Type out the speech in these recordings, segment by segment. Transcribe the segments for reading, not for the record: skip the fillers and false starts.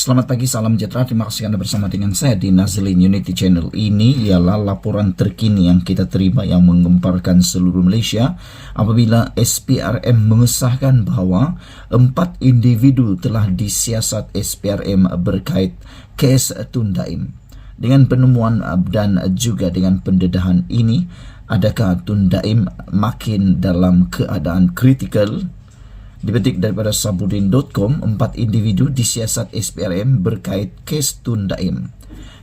Selamat pagi, salam sejahtera. Terima kasih Anda bersama dengan saya di Nazlin Unity Channel. Ini ialah laporan terkini yang kita terima yang menggemparkan seluruh Malaysia apabila SPRM mengesahkan bahawa 4 individu telah disiasat SPRM berkait kes Tun Daim. Dengan penemuan dan juga dengan pendedahan ini, adakah Tun Daim makin dalam keadaan kritikal? Dipetik daripada Sabudin.com, 4 individu disiasat SPRM berkait kes Tun Daim.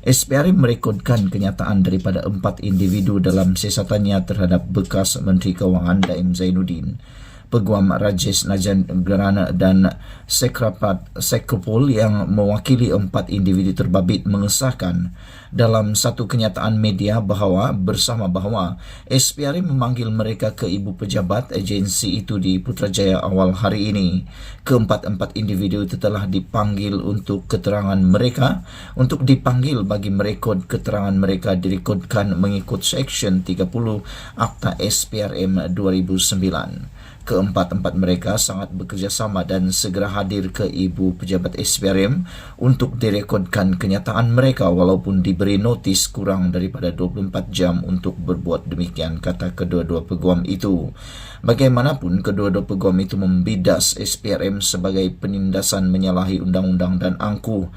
SPRM merekodkan kenyataan daripada 4 individu dalam siasatannya terhadap bekas Menteri Kewangan Daim Zainuddin, Peguam Rajesh Najaran dan Sekropol yang mewakili 4 individu terbabit mengesahkan dalam satu kenyataan media bersama bahawa SPRM memanggil mereka ke ibu pejabat agensi itu di Putrajaya awal hari ini. Keempat-empat individu itu telah dipanggil untuk keterangan mereka, untuk dipanggil bagi merekod keterangan mereka direkodkan mengikut Seksyen 30 Akta SPRM 2009. Keempat-empat mereka sangat bekerjasama dan segera hadir ke ibu pejabat SPRM untuk direkodkan kenyataan mereka walaupun diberi notis kurang daripada 24 jam untuk berbuat demikian, kata kedua-dua peguam itu. Bagaimanapun, kedua-dua peguam itu membidas SPRM sebagai penindasan menyalahi undang-undang dan angkuh.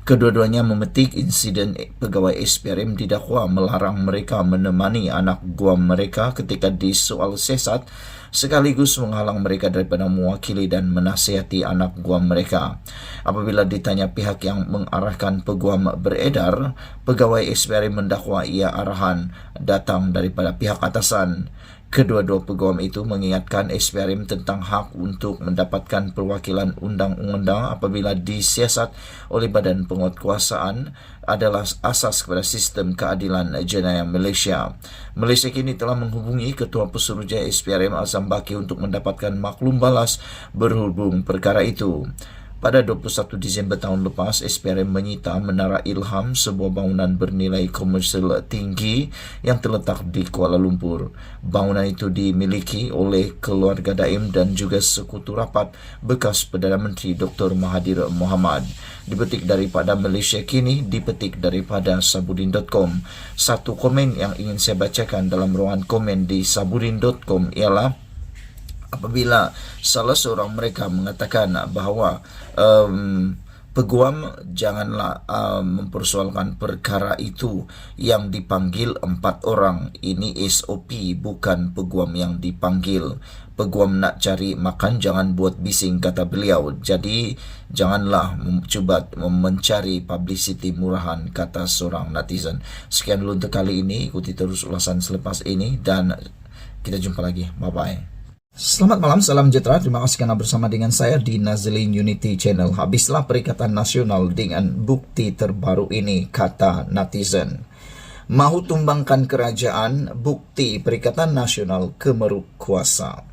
Kedua-duanya memetik insiden pegawai SPRM didakwa melarang mereka menemani anak guam mereka ketika disoal siasat, sekaligus menghalang mereka daripada mewakili dan menasihati anak guam mereka. Apabila ditanya pihak yang mengarahkan peguam beredar, pegawai SPRM mendakwa ia arahan datang daripada pihak atasan. Kedua-dua peguam itu mengingatkan SPRM tentang hak untuk mendapatkan perwakilan undang-undang apabila disiasat oleh Badan Penguatkuasaan adalah asas kepada sistem keadilan jenayah Malaysia. Malaysia kini telah menghubungi Ketua Pesuruhjaya SPRM Azam Baki untuk mendapatkan maklum balas berhubung perkara itu. Pada 21 Disember tahun lepas, SPRM menyita Menara Ilham, sebuah bangunan bernilai komersial tinggi yang terletak di Kuala Lumpur. Bangunan itu dimiliki oleh keluarga Daim dan juga sekutu rapat bekas Perdana Menteri Dr. Mahathir Mohamad. Dipetik daripada Malaysia Kini, dipetik daripada Sabudin.com. Satu komen yang ingin saya bacakan dalam ruangan komen di Sabudin.com ialah apabila salah seorang mereka mengatakan bahawa peguam janganlah mempersoalkan perkara itu, yang dipanggil 4 orang. Ini SOP, bukan peguam yang dipanggil. Peguam nak cari makan, jangan buat bising, kata beliau. Jadi janganlah cuba mencari publicity murahan, kata seorang netizen. Sekian dulu untuk kali ini. Ikuti terus ulasan selepas ini dan kita jumpa lagi. Bye-bye. Selamat malam, salam sejahtera. Terima kasih kerana bersama dengan saya di Nazlin Unity Channel. Habislah Perikatan Nasional dengan bukti terbaru ini, kata netizen. Mahu tumbangkan kerajaan, bukti Perikatan Nasional kemeruk kuasa.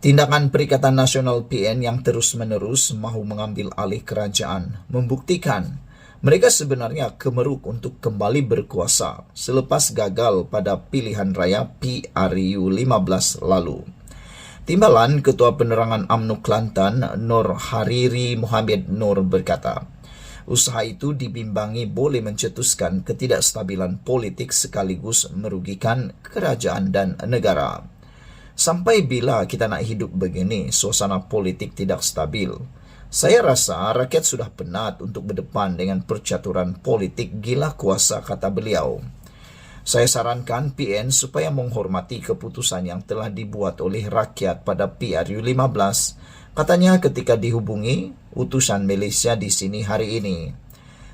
Tindakan Perikatan Nasional PN yang terus-menerus mahu mengambil alih kerajaan membuktikan mereka sebenarnya kemeruk untuk kembali berkuasa selepas gagal pada pilihan raya PRU 15 lalu. Timbalan Ketua Penerangan UMNO Kelantan, Nur Hariri Mohamed Nur berkata, usaha itu dibimbangi boleh mencetuskan ketidakstabilan politik sekaligus merugikan kerajaan dan negara. Sampai bila kita nak hidup begini, suasana politik tidak stabil? Saya rasa rakyat sudah penat untuk berdepan dengan percaturan politik gila kuasa, kata beliau. Saya sarankan PN supaya menghormati keputusan yang telah dibuat oleh rakyat pada PRU 15, katanya ketika dihubungi utusan Malaysia di sini hari ini.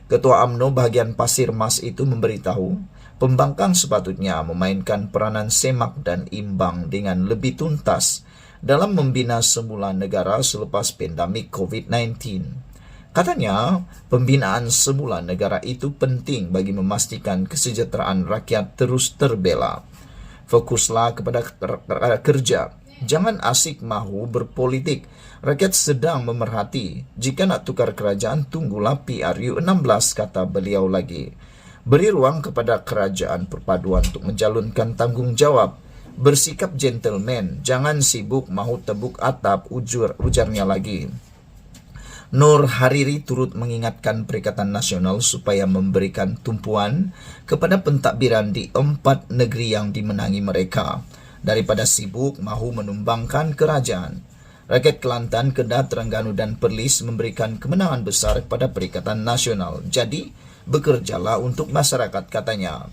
Ketua UMNO bahagian Pasir Mas itu memberitahu, pembangkang sepatutnya memainkan peranan semak dan imbang dengan lebih tuntas dalam membina semula negara selepas pandemik COVID-19. Katanya, pembinaan semula negara itu penting bagi memastikan kesejahteraan rakyat terus terbela. Fokuslah kepada kerja. Jangan asyik mahu berpolitik. Rakyat sedang memerhati. Jika nak tukar kerajaan, tunggulah PRU 16, kata beliau lagi. Beri ruang kepada kerajaan perpaduan untuk menjalankan tanggungjawab. Bersikap gentleman, jangan sibuk mahu tebuk atap, ujarnya lagi. Nur Hariri turut mengingatkan Perikatan Nasional supaya memberikan tumpuan kepada pentadbiran di 4 negeri yang dimenangi mereka daripada sibuk mahu menumbangkan kerajaan. Rakyat Kelantan, Kedah, Terengganu dan Perlis memberikan kemenangan besar kepada Perikatan Nasional. Jadi, bekerjalah untuk masyarakat, katanya.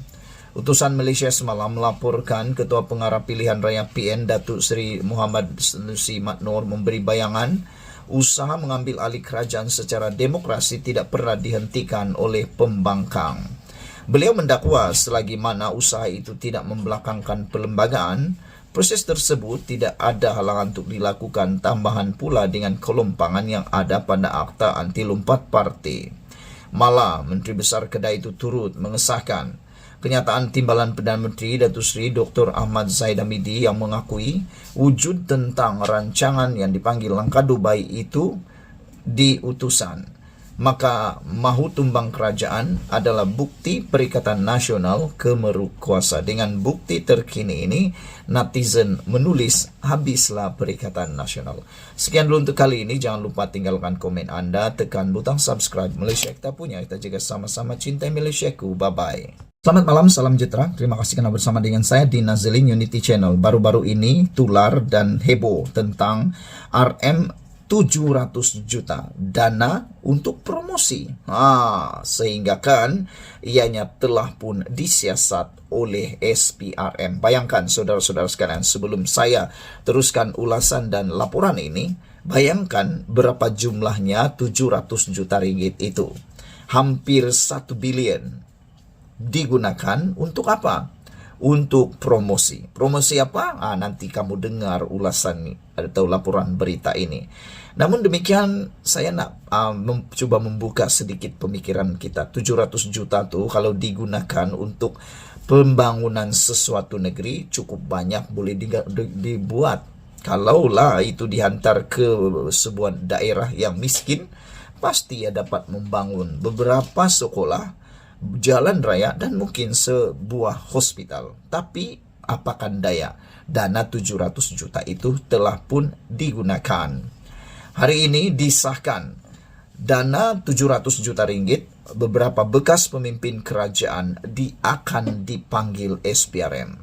Utusan Malaysia semalam melaporkan Ketua Pengarah Pilihan Raya PN Datuk Seri Muhammad Sanusi Mat Noor memberi bayangan usaha mengambil alih kerajaan secara demokrasi tidak pernah dihentikan oleh pembangkang. Beliau mendakwa selagi mana usaha itu tidak membelakangkan perlembagaan, proses tersebut tidak ada halangan untuk dilakukan, tambahan pula dengan kelompangan yang ada pada Akta Anti Lompat Parti. Malah, Menteri Besar Kedah itu turut mengesahkan kenyataan Timbalan Perdana Menteri Datuk Seri Dr. Ahmad Zahid Hamidi yang mengakui wujud tentang rancangan yang dipanggil Langkah Dubai itu di utusan. Maka mahu tumbang kerajaan adalah bukti Perikatan Nasional kemeruk kuasa. Dengan bukti terkini ini, netizen menulis habislah Perikatan Nasional. Sekian dulu untuk kali ini. Jangan lupa tinggalkan komen anda, tekan butang subscribe. Malaysia kita punya, kita jaga sama-sama cintai Malaysiaku. Bye-bye. Selamat malam, salam sejahtera. Terima kasih karena bersama dengan saya di Nazilin Unity Channel. Baru-baru ini tular dan heboh tentang RM 700 juta dana untuk promosi. Sehingga kan ianya telah pun disiasat oleh SPRM. Bayangkan saudara-saudara sekalian, sebelum saya teruskan ulasan dan laporan ini, bayangkan berapa jumlahnya 700 juta ringgit itu. Hampir 1 bilion. Digunakan untuk apa? Untuk promosi. Promosi apa? Nanti kamu dengar ulasan atau laporan berita ini. Namun demikian, saya nak coba membuka sedikit pemikiran kita. 700 juta tuh kalau digunakan untuk pembangunan sesuatu negeri cukup banyak boleh dibuat. Kalaulah itu dihantar ke sebuah daerah yang miskin, pasti ia dapat membangun beberapa sekolah, jalan raya dan mungkin sebuah hospital. Tapi apakan daya, dana 700 juta itu telah pun digunakan. Hari ini disahkan dana 700 juta ringgit. Beberapa bekas pemimpin kerajaan akan dipanggil SPRM.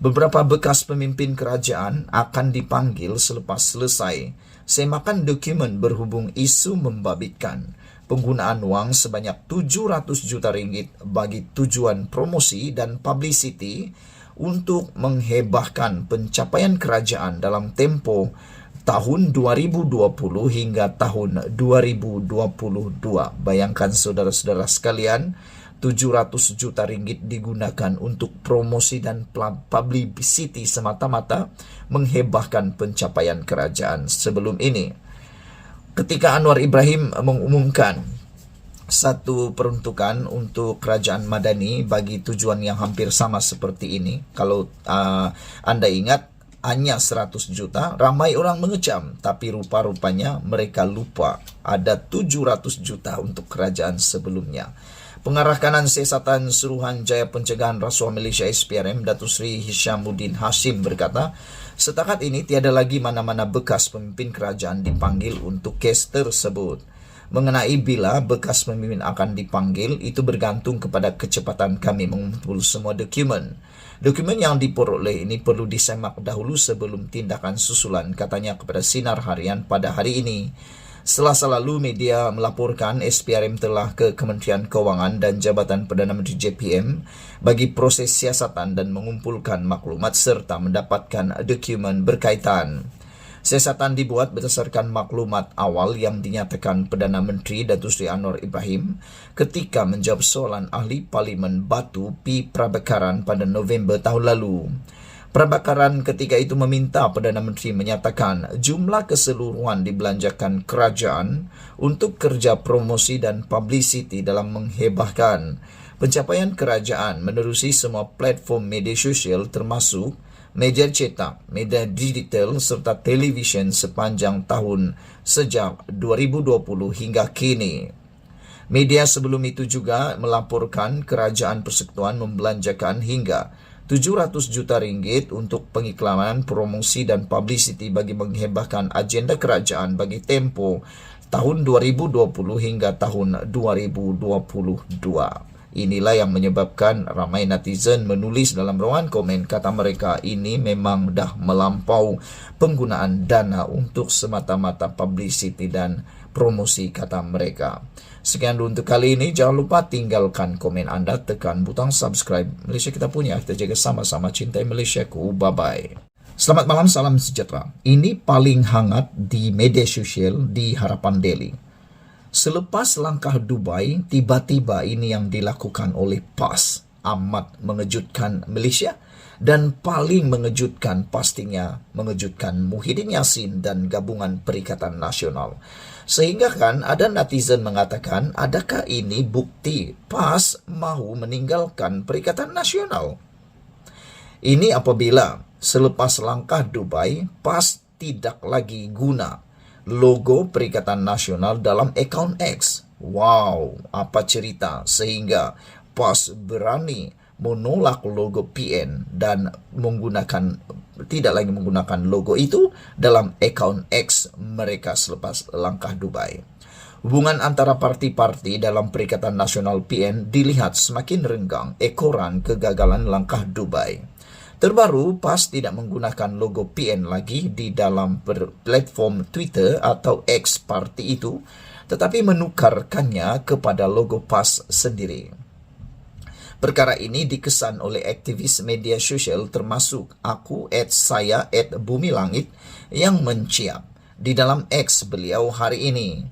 Beberapa bekas pemimpin kerajaan akan dipanggil selepas selesai semakan dokumen berhubung isu membabitkan penggunaan wang sebanyak 700 juta ringgit bagi tujuan promosi dan publicity untuk menghebahkan pencapaian kerajaan dalam tempoh tahun 2020 hingga tahun 2022. Bayangkan saudara-saudara sekalian, 700 juta ringgit digunakan untuk promosi dan publicity semata-mata menghebahkan pencapaian kerajaan sebelum ini. Ketika Anwar Ibrahim mengumumkan satu peruntukan untuk kerajaan Madani bagi tujuan yang hampir sama seperti ini, kalau anda ingat hanya 100 juta, ramai orang mengecam, tapi rupa-rupanya mereka lupa ada 700 juta untuk kerajaan sebelumnya. Pengarah Kanan Siasatan Suruhan Jaya Pencegahan Rasuah Malaysia SPRM, Datuk Seri Hishamuddin Hashim berkata, setakat ini tiada lagi mana-mana bekas pemimpin kerajaan dipanggil untuk kes tersebut. Mengenai bila bekas pemimpin akan dipanggil, itu bergantung kepada kecepatan kami mengumpul semua dokumen. Dokumen yang diperoleh ini perlu disemak dahulu sebelum tindakan susulan, katanya kepada Sinar Harian pada hari ini. Selasa lalu, media melaporkan SPRM telah ke Kementerian Kewangan dan Jabatan Perdana Menteri JPM bagi proses siasatan dan mengumpulkan maklumat serta mendapatkan dokumen berkaitan. Siasatan dibuat berdasarkan maklumat awal yang dinyatakan Perdana Menteri Datuk Seri Anwar Ibrahim ketika menjawab soalan ahli Parlimen Batu P. Prabakaran pada November tahun lalu. Prabakaran ketika itu meminta Perdana Menteri menyatakan jumlah keseluruhan dibelanjakan kerajaan untuk kerja promosi dan publicity dalam menghebahkan pencapaian kerajaan menerusi semua platform media sosial termasuk media cetak, media digital serta televisyen sepanjang tahun sejak 2020 hingga kini. Media sebelum itu juga melaporkan kerajaan persekutuan membelanjakan hingga 700 juta ringgit untuk pengiklanan, promosi dan publicity bagi menghebahkan agenda kerajaan bagi tempoh tahun 2020 hingga tahun 2022. Inilah yang menyebabkan ramai netizen menulis dalam ruangan komen, kata mereka ini memang dah melampau penggunaan dana untuk semata-mata publicity dan promosi, kata mereka. Sekian dulu untuk kali ini. Jangan lupa tinggalkan komen Anda, tekan butang subscribe. Malaysia kita punya, kita jaga sama-sama, cintai Malaysiaku. Bye-bye. Selamat malam, salam sejahtera. Ini paling hangat di media sosial di Harapan Daily. Selepas langkah Dubai, tiba-tiba ini yang dilakukan oleh PAS amat mengejutkan Malaysia, dan paling mengejutkan pastinya mengejutkan Muhyiddin Yassin dan Gabungan Perikatan Nasional. Sehingga kan ada netizen mengatakan, adakah ini bukti PAS mahu meninggalkan Perikatan Nasional? Ini apabila selepas langkah Dubai, PAS tidak lagi guna logo Perikatan Nasional dalam akaun X. Wow, apa cerita sehingga PAS berani menolak logo PN dan tidak lagi menggunakan logo itu dalam akaun X mereka selepas langkah Dubai. Hubungan antara parti-parti dalam Perikatan Nasional PN dilihat semakin renggang ekoran kegagalan langkah Dubai. Terbaru, PAS tidak menggunakan logo PN lagi di dalam platform Twitter atau X parti itu, tetapi menukarkannya kepada logo PAS sendiri. Perkara ini dikesan oleh aktivis media sosial termasuk aku @saya @bumilangit yang menciap di dalam X beliau hari ini.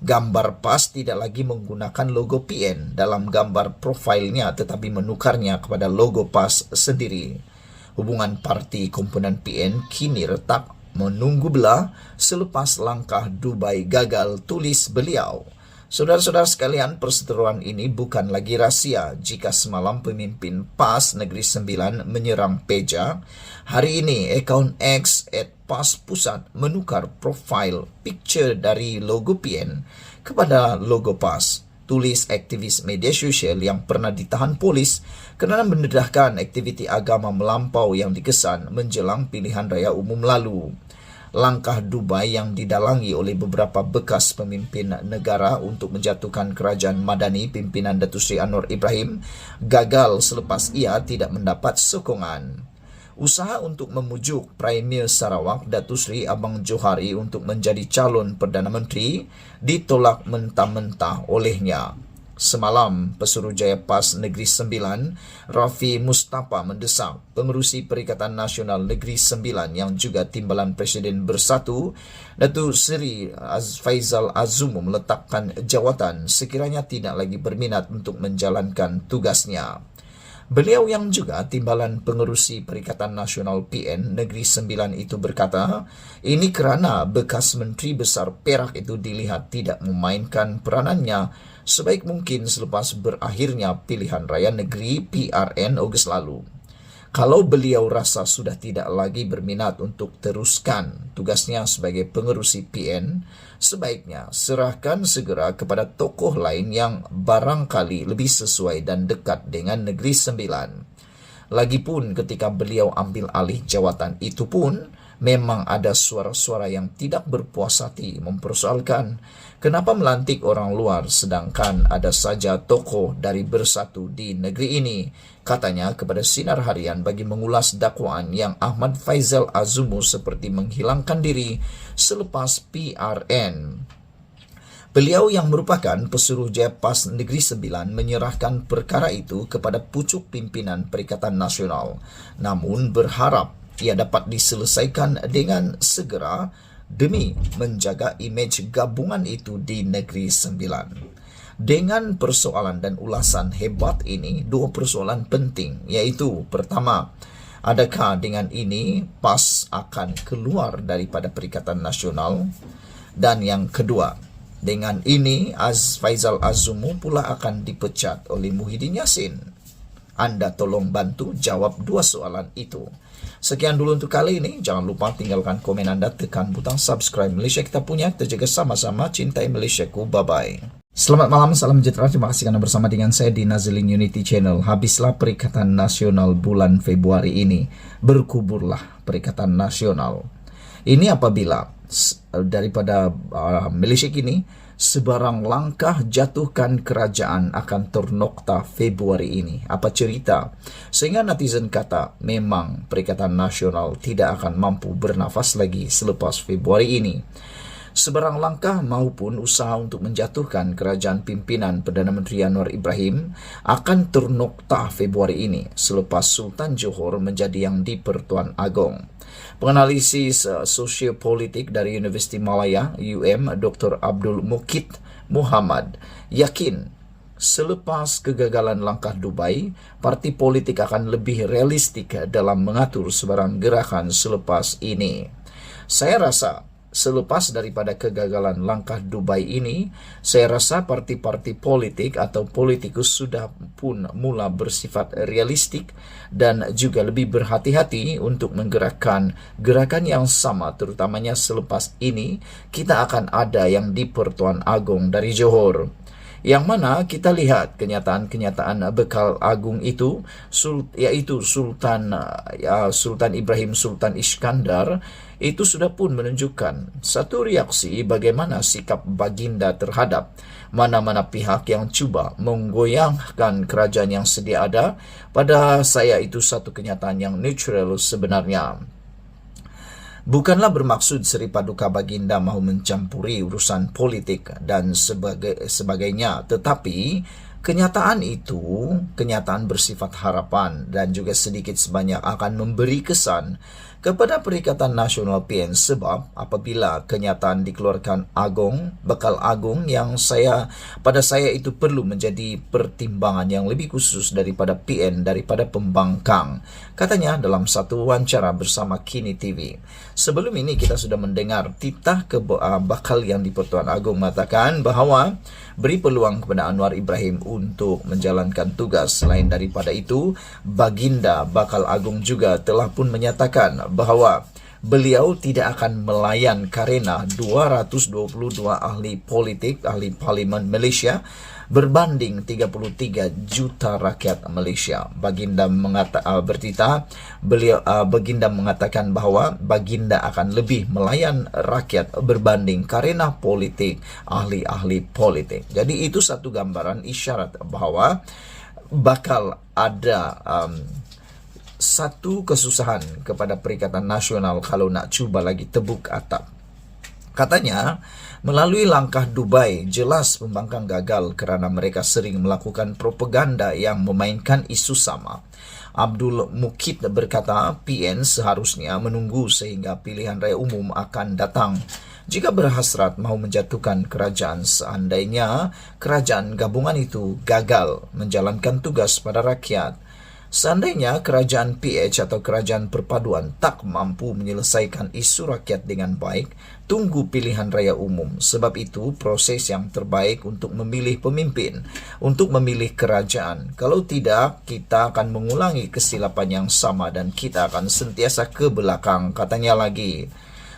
Gambar PAS tidak lagi menggunakan logo PN dalam gambar profilnya, tetapi menukarnya kepada logo PAS sendiri. Hubungan parti komponen PN kini retak menunggu belah selepas langkah Dubai gagal, tulis beliau. Saudara-saudara sekalian, perseteruan ini bukan lagi rahsia. Jika semalam pemimpin PAS Negeri Sembilan menyerang Peja, hari ini akaun X @PAS Pusat menukar profil picture dari logo PN kepada logo PAS. Tulis aktivis media sosial yang pernah ditahan polis kerana mendedahkan aktiviti agama melampau yang dikesan menjelang pilihan raya umum lalu. Langkah Dubai yang didalangi oleh beberapa bekas pemimpin negara untuk menjatuhkan kerajaan Madani pimpinan Datuk Seri Anwar Ibrahim gagal selepas ia tidak mendapat sokongan. Usaha untuk memujuk Premier Sarawak Datuk Seri Abang Johari untuk menjadi calon Perdana Menteri ditolak mentah-mentah olehnya. Semalam, Pesuruhjaya PAS Negeri Sembilan, Rafi Mustafa mendesak Pengerusi Perikatan Nasional Negeri Sembilan yang juga Timbalan Presiden Bersatu, Datuk Seri Faizal Azumu meletakkan jawatan sekiranya tidak lagi berminat untuk menjalankan tugasnya. Beliau yang juga Timbalan Pengerusi Perikatan Nasional PN Negeri Sembilan itu berkata, ini kerana bekas Menteri Besar Perak itu dilihat tidak memainkan peranannya sebaik mungkin selepas berakhirnya pilihan raya negeri PRN Ogos lalu. Kalau beliau rasa sudah tidak lagi berminat untuk teruskan tugasnya sebagai pengerusi PN, sebaiknya serahkan segera kepada tokoh lain yang barangkali lebih sesuai dan dekat dengan Negeri Sembilan. Lagipun ketika beliau ambil alih jawatan itu pun, memang ada suara-suara yang tidak berpuas hati mempersoalkan kenapa melantik orang luar sedangkan ada saja tokoh dari Bersatu di negeri ini, katanya kepada Sinar Harian bagi mengulas dakwaan yang Ahmad Faizal Azumu seperti menghilangkan diri selepas PRN. Beliau yang merupakan Pesuruhjaya PAS Negeri Sembilan menyerahkan perkara itu kepada pucuk pimpinan Perikatan Nasional, namun berharap ia dapat diselesaikan dengan segera demi menjaga imej gabungan itu di Negeri Sembilan. Dengan persoalan dan ulasan hebat ini, dua persoalan penting, iaitu pertama, adakah dengan ini PAS akan keluar daripada Perikatan Nasional? Dan yang kedua, dengan ini Faizal Azumu pula akan dipecat oleh Muhyiddin Yassin. Anda tolong bantu jawab dua soalan itu. Sekian dulu untuk kali ini. Jangan lupa tinggalkan komen Anda, tekan butang subscribe. Malaysia kita punya, kita jaga sama-sama, cintai Malaysiaku. Bye-bye. Selamat malam, salam sejahtera. Terima kasih kerana bersama dengan saya di Nazlin Unity Channel. Habislah Perikatan Nasional bulan Februari ini. Berkuburlah Perikatan Nasional. Ini apabila daripada Malaysia kini, sebarang langkah jatuhkan kerajaan akan ternokta Februari ini. Apa cerita? Sehingga netizen kata memang Perikatan Nasional tidak akan mampu bernafas lagi selepas Februari ini. Sebarang langkah maupun usaha untuk menjatuhkan kerajaan pimpinan Perdana Menteri Anwar Ibrahim akan ternokta Februari ini selepas Sultan Johor menjadi yang di-Pertuan Agong. Penganalisis sosiopolitik dari Universiti Malaya UM Dr. Abdul Mukit Muhammad yakin selepas kegagalan langkah Dubai, parti politik akan lebih realistik dalam mengatur sebarang gerakan selepas ini. Saya rasa selepas daripada kegagalan langkah Dubai ini, saya rasa parti-parti politik atau politikus sudah pun mula bersifat realistik dan juga lebih berhati-hati untuk menggerakkan gerakan yang sama, terutamanya selepas ini kita akan ada yang di-Pertuan Agong dari Johor. Yang mana kita lihat kenyataan-kenyataan bekal agung itu, yaitu Sultan Ibrahim Sultan Iskandar, itu sudah pun menunjukkan satu reaksi bagaimana sikap baginda terhadap mana-mana pihak yang cuba menggoyangkan kerajaan yang sedia ada. Pada saya itu satu kenyataan yang natural sebenarnya. Bukanlah bermaksud Seri Paduka Baginda mahu mencampuri urusan politik dan sebagainya, tetapi kenyataan itu, kenyataan bersifat harapan dan juga sedikit sebanyak akan memberi kesan kepada Perikatan Nasional PN, sebab apabila kenyataan dikeluarkan bekal agung yang pada saya itu perlu menjadi pertimbangan yang lebih khusus daripada PN, daripada pembangkang, katanya dalam satu wawancara bersama Kini TV. Sebelum ini kita sudah mendengar titah bakal yang di Pertuan Agong mengatakan bahawa beri peluang kepada Anwar Ibrahim untuk menjalankan tugas. Selain daripada itu, Baginda Bakal Agung juga telah pun menyatakan bahawa beliau tidak akan melayan karena 222 ahli politik, ahli parlimen Malaysia berbanding 33 juta rakyat Malaysia. Baginda Baginda mengatakan bahawa Baginda akan lebih melayan rakyat berbanding karena politik, ahli-ahli politik. Jadi itu satu gambaran isyarat bahawa bakal ada satu kesusahan kepada Perikatan Nasional kalau nak cuba lagi tebuk atap. Katanya, melalui langkah Dubai, jelas pembangkang gagal kerana mereka sering melakukan propaganda yang memainkan isu sama. Abdul Mukit berkata, PN seharusnya menunggu sehingga pilihan raya umum akan datang. Jika berhasrat mahu menjatuhkan kerajaan, seandainya kerajaan gabungan itu gagal menjalankan tugas pada rakyat, seandainya kerajaan PH atau kerajaan perpaduan tak mampu menyelesaikan isu rakyat dengan baik, tunggu pilihan raya umum. Sebab itu proses yang terbaik untuk memilih pemimpin, untuk memilih kerajaan. Kalau tidak, kita akan mengulangi kesilapan yang sama dan kita akan sentiasa ke belakang, katanya lagi.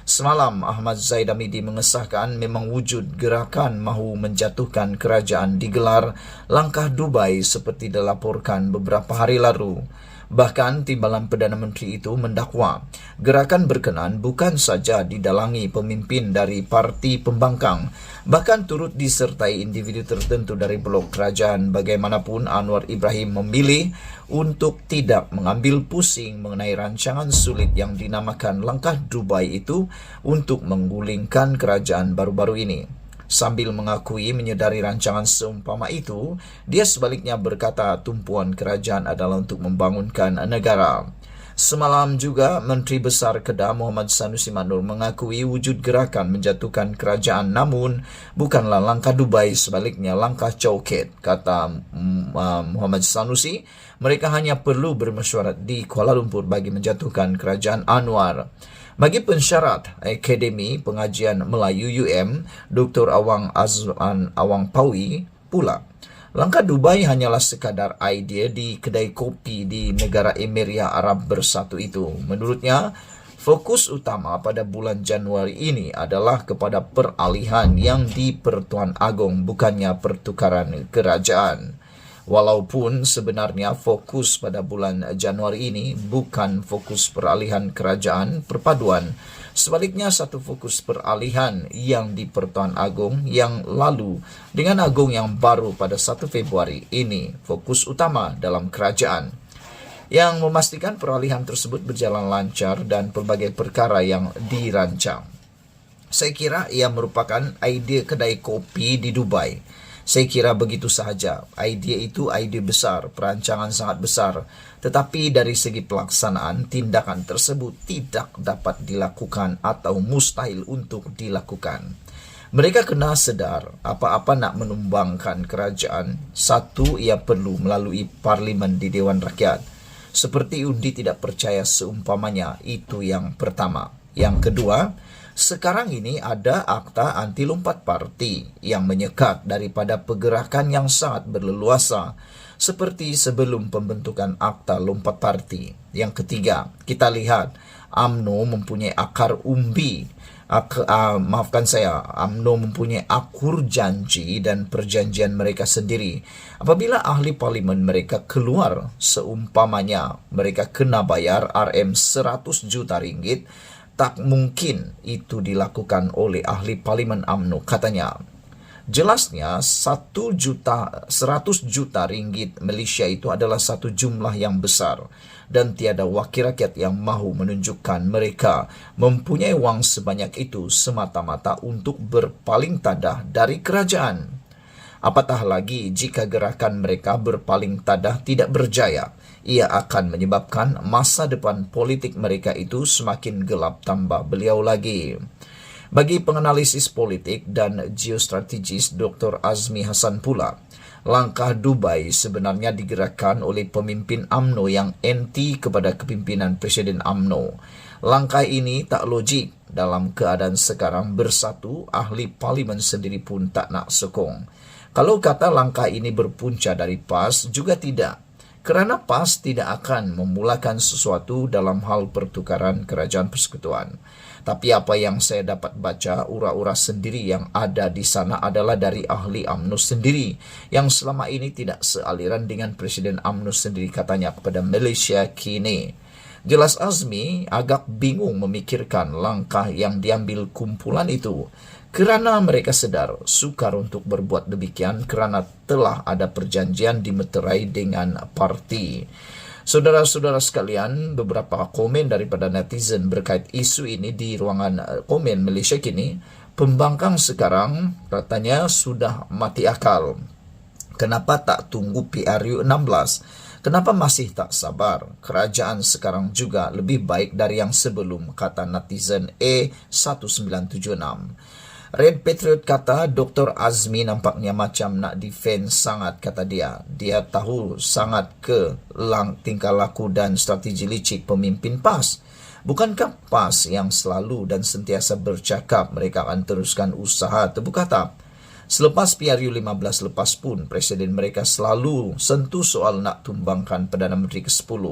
Semalam Ahmad Zaid Hamidi mengesahkan memang wujud gerakan mahu menjatuhkan kerajaan digelar langkah Dubai seperti dilaporkan beberapa hari lalu. Bahkan timbalan Perdana Menteri itu mendakwa gerakan berkenan bukan saja didalangi pemimpin dari parti pembangkang, bahkan turut disertai individu tertentu dari blok kerajaan. Bagaimanapun, Anwar Ibrahim memilih untuk tidak mengambil pusing mengenai rancangan sulit yang dinamakan langkah Dubai itu untuk menggulingkan kerajaan baru-baru ini. Sambil mengakui menyedari rancangan seumpama itu, dia sebaliknya berkata tumpuan kerajaan adalah untuk membangunkan negara. Semalam juga Menteri Besar Kedah Muhammad Sanusi Maknur mengakui wujud gerakan menjatuhkan kerajaan, namun bukanlah langkah Dubai, sebaliknya langkah coket. Kata Muhammad Sanusi, mereka hanya perlu bermesyuarat di Kuala Lumpur bagi menjatuhkan kerajaan Anwar. Bagi pensyarat Akademi Pengajian Melayu UM, Dr. Awang Azwan Awang Pawi pula, langkah Dubai hanyalah sekadar idea di kedai kopi di negara Emiria Arab Bersatu itu. Menurutnya, fokus utama pada bulan Januari ini adalah kepada peralihan yang di Pertuan Agong, bukannya pertukaran kerajaan. Walaupun sebenarnya fokus pada bulan Januari ini bukan fokus peralihan kerajaan perpaduan. Sebaliknya satu fokus peralihan yang di Pertuan Agong yang lalu dengan Agong yang baru pada 1 Februari ini fokus utama dalam kerajaan. Yang memastikan peralihan tersebut berjalan lancar dan pelbagai perkara yang dirancang. Saya kira ia merupakan idea kedai kopi di Dubai. Saya kira begitu sahaja. Idea itu idea besar, perancangan sangat besar. Tetapi dari segi pelaksanaan, tindakan tersebut tidak dapat dilakukan atau mustahil untuk dilakukan. Mereka kena sedar, apa-apa nak menumbangkan kerajaan, satu, ia perlu melalui parlimen di Dewan Rakyat. Seperti undi tidak percaya seumpamanya, itu yang pertama. Yang kedua, sekarang ini ada akta anti lompat parti yang menyekat daripada pergerakan yang sangat berleluasa seperti sebelum pembentukan akta lompat parti. Yang ketiga, kita lihat UMNO mempunyai akar umbi. UMNO mempunyai akur janji dan perjanjian mereka sendiri. Apabila ahli parlimen mereka keluar, seumpamanya mereka kena bayar RM100 juta ringgit, tak mungkin itu dilakukan oleh ahli parlimen UMNO, katanya. Jelasnya 100 juta ringgit Malaysia itu adalah satu jumlah yang besar dan tiada wakil rakyat yang mahu menunjukkan mereka mempunyai wang sebanyak itu semata-mata untuk berpaling tadah dari kerajaan. Apatah lagi jika gerakan mereka berpaling tadah tidak berjaya, ia akan menyebabkan masa depan politik mereka itu semakin gelap, tambah beliau lagi. Bagi penganalisis politik dan geostrategis Dr. Azmi Hassan pula, langkah Dubai sebenarnya digerakkan oleh pemimpin UMNO yang anti kepada kepimpinan Presiden UMNO. Langkah ini tak logik dalam keadaan sekarang bersatu, ahli parlimen sendiri pun tak nak sokong. Kalau kata langkah ini berpunca dari PAS, juga tidak. Kerana PAS tidak akan memulakan sesuatu dalam hal pertukaran kerajaan persekutuan. Tapi apa yang saya dapat baca, ura-ura sendiri yang ada di sana adalah dari ahli UMNO sendiri, yang selama ini tidak sealiran dengan Presiden UMNO sendiri, katanya kepada Malaysia Kini. Jelas Azmi agak bingung memikirkan langkah yang diambil kumpulan itu, kerana mereka sedar sukar untuk berbuat demikian kerana telah ada perjanjian dimeterai dengan parti. Saudara-saudara sekalian, beberapa komen daripada netizen berkait isu ini di ruangan komen Malaysia Kini. Pembangkang sekarang katanya sudah mati akal. Kenapa tak tunggu PRU 16? Kenapa masih tak sabar? Kerajaan sekarang juga lebih baik dari yang sebelum, kata netizen A1976. Red Patriot kata Dr. Azmi nampaknya macam nak defense sangat, kata dia. Dia tahu sangat ke tingkah laku dan strategi licik pemimpin PAS. Bukankah PAS yang selalu dan sentiasa bercakap mereka akan teruskan usaha terbuka tap? Selepas PRU 15 lepas pun, Presiden mereka selalu sentuh soal nak tumbangkan Perdana Menteri ke-10.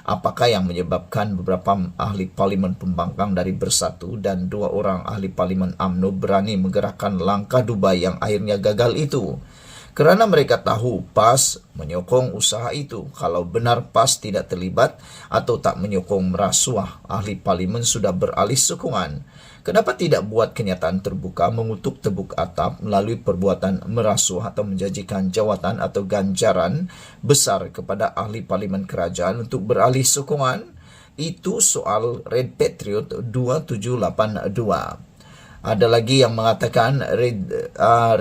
Apakah yang menyebabkan beberapa ahli parlimen pembangkang dari Bersatu dan 2 orang ahli parlimen UMNO berani menggerakkan langkah Dubai yang akhirnya gagal itu? Kerana mereka tahu PAS menyokong usaha itu. Kalau benar PAS tidak terlibat atau tak menyokong merasuah, ahli parlimen sudah beralih sokongan. Kenapa tidak buat kenyataan terbuka mengutuk tebuk atap melalui perbuatan merasuah atau menjanjikan jawatan atau ganjaran besar kepada ahli parlimen kerajaan untuk beralih sokongan? Itu soal Red Patriot 2782. Ada lagi yang mengatakan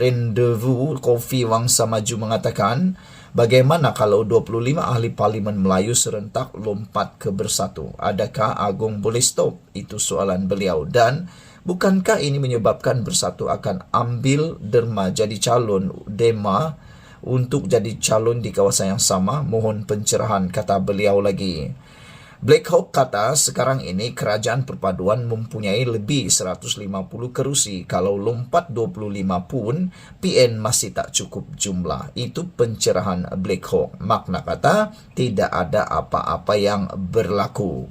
Rendezvous Kopi Wangsa Maju mengatakan, bagaimana kalau 25 ahli parlimen Melayu serentak lompat ke Bersatu? Adakah Agong boleh stop? Itu soalan beliau. Dan bukankah ini menyebabkan Bersatu akan ambil derma jadi calon dema untuk jadi calon di kawasan yang sama? Mohon pencerahan, kata beliau lagi. Black Hawk kata sekarang ini kerajaan perpaduan mempunyai lebih 150 kerusi. Kalau lompat 25 pun, PN masih tak cukup jumlah. Itu pencerahan Black Hawk. Makna kata tidak ada apa-apa yang berlaku.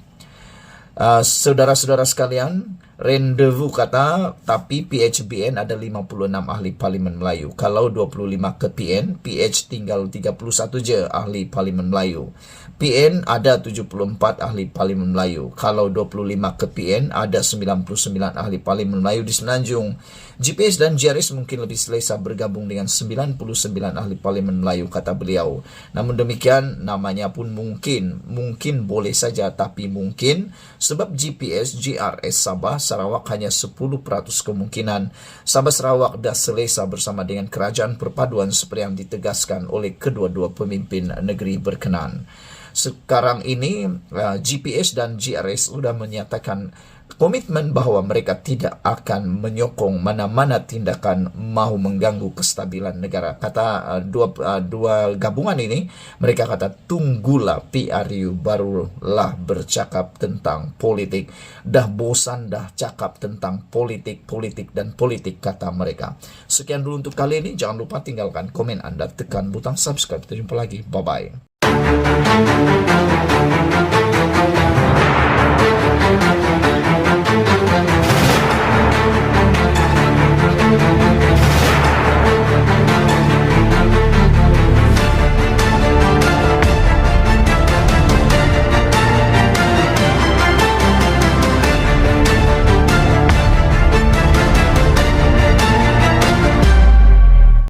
Saudara-saudara sekalian, Rendezvous kata, tapi PHBN ada 56 ahli Parlimen Melayu. Kalau 25 ke PN, PH tinggal 31 je ahli Parlimen Melayu. PN ada 74 ahli Parlimen Melayu. Kalau 25 ke PN, ada 99 ahli Parlimen Melayu di Semenanjung. GPS dan GRS mungkin lebih selesa bergabung dengan 99 ahli Parlimen Melayu, kata beliau. Namun demikian, namanya pun mungkin boleh saja, tapi mungkin sebab GPS, GRS Sabah Sarawak hanya 10% kemungkinan. Sabah Sarawak dah selesa bersama dengan kerajaan perpaduan seperti yang ditegaskan oleh kedua-dua pemimpin negeri berkenan. Sekarang ini GPS dan GRS sudah menyatakan komitmen bahawa mereka tidak akan menyokong mana-mana tindakan mahu mengganggu kestabilan negara. Kata dua gabungan ini, mereka kata tunggulah PRU barulah bercakap tentang politik. Dah bosan dah cakap tentang politik, kata mereka. Sekian dulu untuk kali ini. Jangan lupa tinggalkan komen anda, tekan butang subscribe. Kita jumpa lagi. Bye-bye.